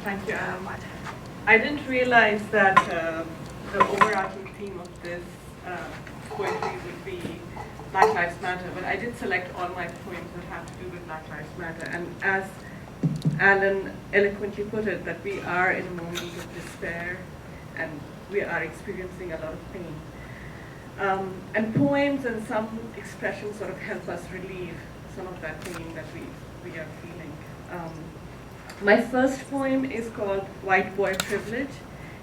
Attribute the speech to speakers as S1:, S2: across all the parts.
S1: Thank you. I didn't realize that the overarching theme of this poetry would be Black Lives Matter, but I did select all my poems that have to do with Black Lives Matter. And as Alan eloquently put it, that we are in a moment of despair and we are experiencing a lot of pain. And poems and some expressions sort of help us relieve some of that pain that we are feeling. My first poem is called White Boy Privilege.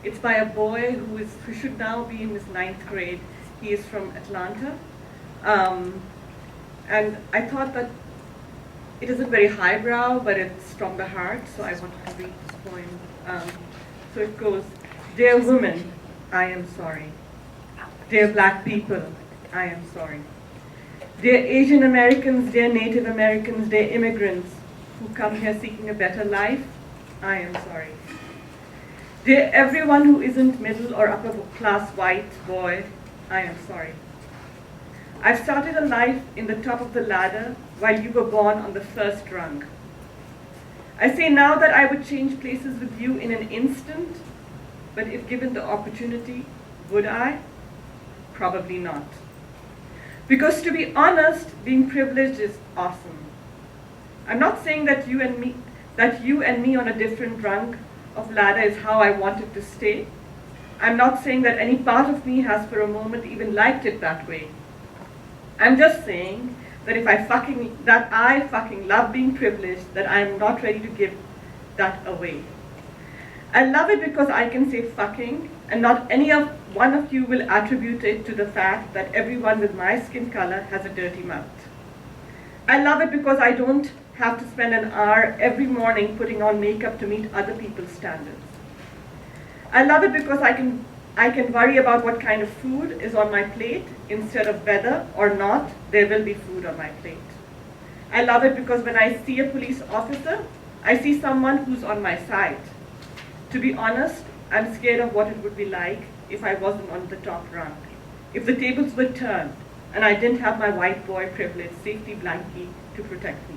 S1: It's by a boy who should now be in his 9th grade. He is from Atlanta. And I thought that it isn't very highbrow, but it's from the heart, so I wanted to read this poem. So it goes, Dear women, I am sorry. Dear black people, I am sorry. Dear Asian Americans, dear Native Americans, dear immigrants who come here seeking a better life, I am sorry. Dear everyone who isn't middle or upper class white boy, I am sorry. I've started a life in the top of the ladder while you were born on the first rung. I say now that I would change places with you in an instant, but if given the opportunity, would I? Probably not. Because to be honest, being privileged is awesome. I'm not saying that you and me on a different rung of ladder is how I want it to stay. I'm not saying that any part of me has for a moment even liked it that way. I'm just saying that I fucking love being privileged, that I'm not ready to give that away. I love it because I can say fucking, and not one of you will attribute it to the fact that everyone with my skin color has a dirty mouth. I love it because I don't have to spend an hour every morning putting on makeup to meet other people's standards. I love it because I can worry about what kind of food is on my plate instead of whether or not there will be food on my plate. I love it because when I see a police officer, I see someone who's on my side. To be honest, I'm scared of what it would be like if I wasn't on the top rung, if the tables were turned and I didn't have my white boy privilege safety blanket to protect me.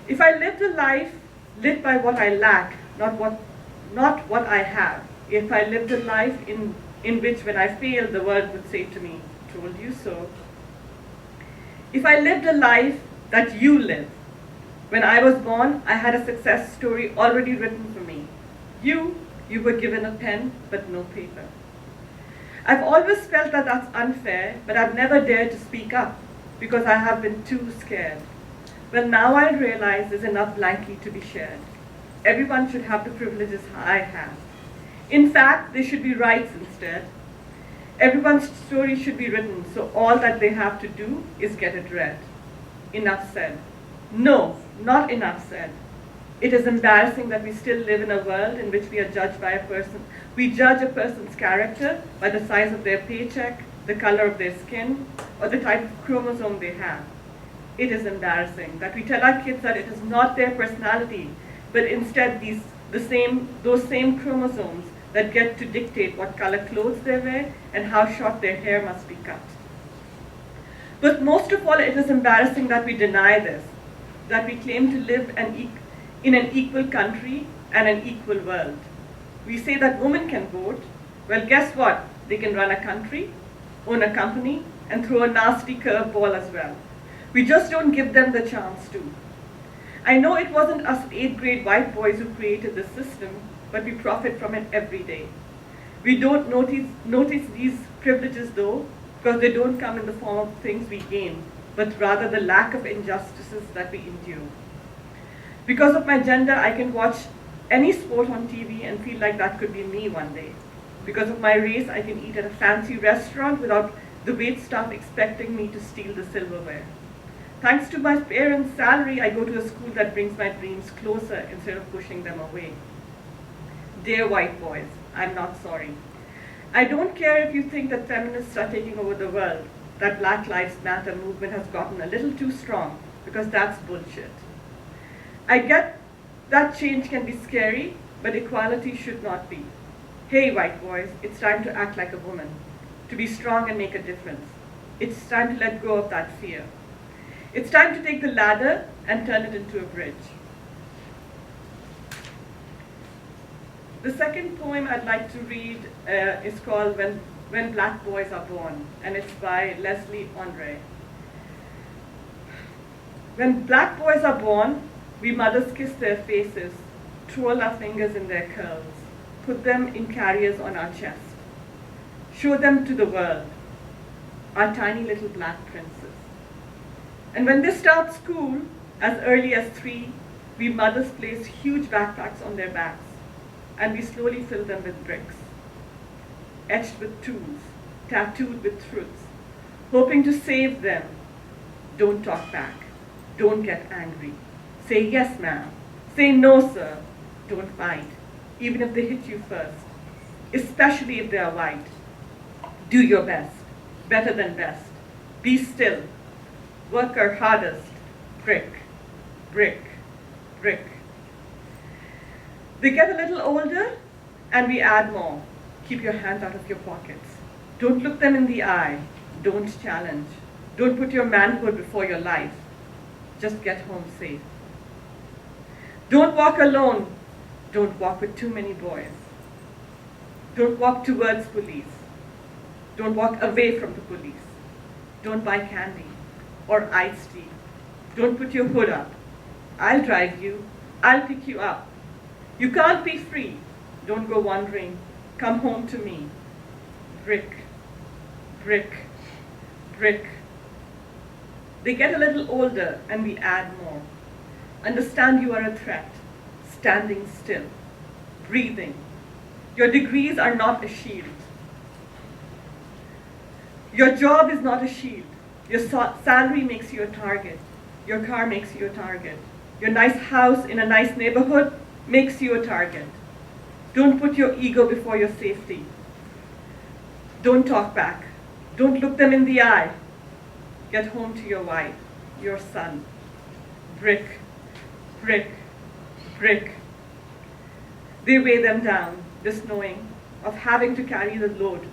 S1: If I lived a life lit by what I lack, not what I have. If I lived a life in which when I failed, the world would say to me, told you so. If I lived a life that you live. When I was born, I had a success story already written for me. You were given a pen, but no paper. I've always felt that that's unfair, but I've never dared to speak up because I have been too scared. Well, now I realize there's enough blanket to be shared. Everyone should have the privileges I have. In fact, they should be rights instead. Everyone's story should be written, so all that they have to do is get it read. Enough said. No, not enough said. It is embarrassing that we still live in a world in which we are judged by a person. We judge a person's character by the size of their paycheck, the color of their skin, or the type of chromosome they have. It is embarrassing that we tell our kids that it is not their personality, but instead those same chromosomes that get to dictate what color clothes they wear and how short their hair must be cut. But most of all, it is embarrassing that we deny this, that we claim to live in an equal country and an equal world. We say that women can vote. Well, guess what? They can run a country, own a company, and throw a nasty curveball as well. We just don't give them the chance to. I know it wasn't us 8th grade white boys who created this system, but we profit from it every day. We don't notice these privileges though, because they don't come in the form of things we gain, but rather the lack of injustices that we endure. Because of my gender, I can watch any sport on TV and feel like that could be me one day. Because of my race, I can eat at a fancy restaurant without the wait staff expecting me to steal the silverware. Thanks to my parents' salary, I go to a school that brings my dreams closer instead of pushing them away. Dear white boys, I'm not sorry. I don't care if you think that feminists are taking over the world, that Black Lives Matter movement has gotten a little too strong, because that's bullshit. I get that change can be scary, but equality should not be. Hey white boys, it's time to act like a woman, to be strong and make a difference. It's time to let go of that fear. It's time to take the ladder and turn it into a bridge. The second poem I'd like to read is called When Black Boys Are Born, and it's by Leslie Andre. When black boys are born, we mothers kiss their faces, twirl our fingers in their curls, put them in carriers on our chest, show them to the world, our tiny little black princes. And when they start school, as early as 3, we mothers place huge backpacks on their backs, and we slowly fill them with bricks, etched with tools, tattooed with truths, hoping to save them. Don't talk back. Don't get angry. Say yes, ma'am. Say no, sir. Don't fight, even if they hit you first, especially if they are white. Do your best, better than best. Be still. Work our hardest. Brick, brick, brick. They get a little older, and we add more. Keep your hands out of your pockets. Don't look them in the eye. Don't challenge. Don't put your manhood before your life. Just get home safe. Don't walk alone. Don't walk with too many boys. Don't walk towards police. Don't walk away from the police. Don't buy candy or iced tea. Don't put your hood up. I'll drive you. I'll pick you up. You can't be free. Don't go wandering. Come home to me. Brick, brick, brick. They get a little older, and we add more. Understand you are a threat. Standing still. Breathing. Your degrees are not a shield. Your job is not a shield. Your salary makes you a target. Your car makes you a target. Your nice house in a nice neighborhood makes you a target. Don't put your ego before your safety. Don't talk back. Don't look them in the eye. Get home to your wife, your son. Brick, brick, brick. They weigh them down, this knowing of having to carry the load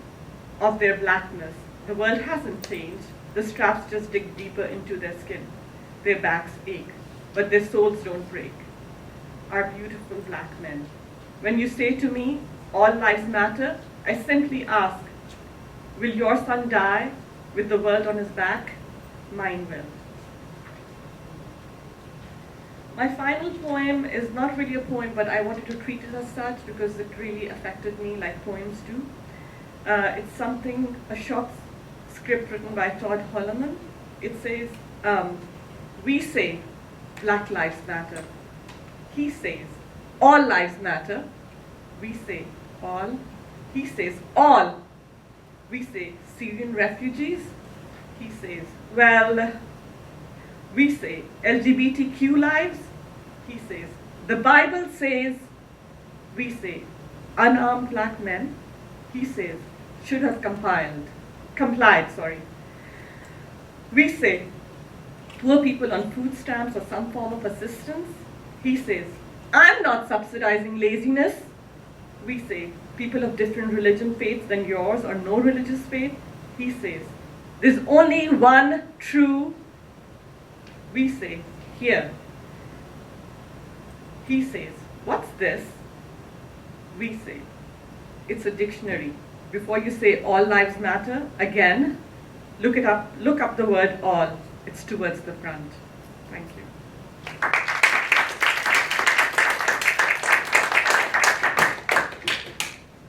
S1: of their blackness. The world hasn't changed. The straps just dig deeper into their skin. Their backs ache, but their souls don't break. Our beautiful black men. When you say to me, all lives matter, I simply ask, will your son die with the world on his back? Mine will. My final poem is not really a poem, but I wanted to treat it as such because it really affected me like poems do. It's a short script written by Todd Holloman. It says, we say Black Lives Matter. He says all lives matter. We say all. He says all. We say Syrian refugees. He says, well, we say LGBTQ lives. He says, the Bible says. We say unarmed black men. He says, should have complied. We say poor people on food stamps or some form of assistance. He says, I'm not subsidizing laziness. We say people of different religion faiths than yours or no religious faith. He says, there's only one true. We say, here. He says, what's this? We say, it's a dictionary. Before you say all lives matter, again, look up the word all. It's towards the front. Thank you.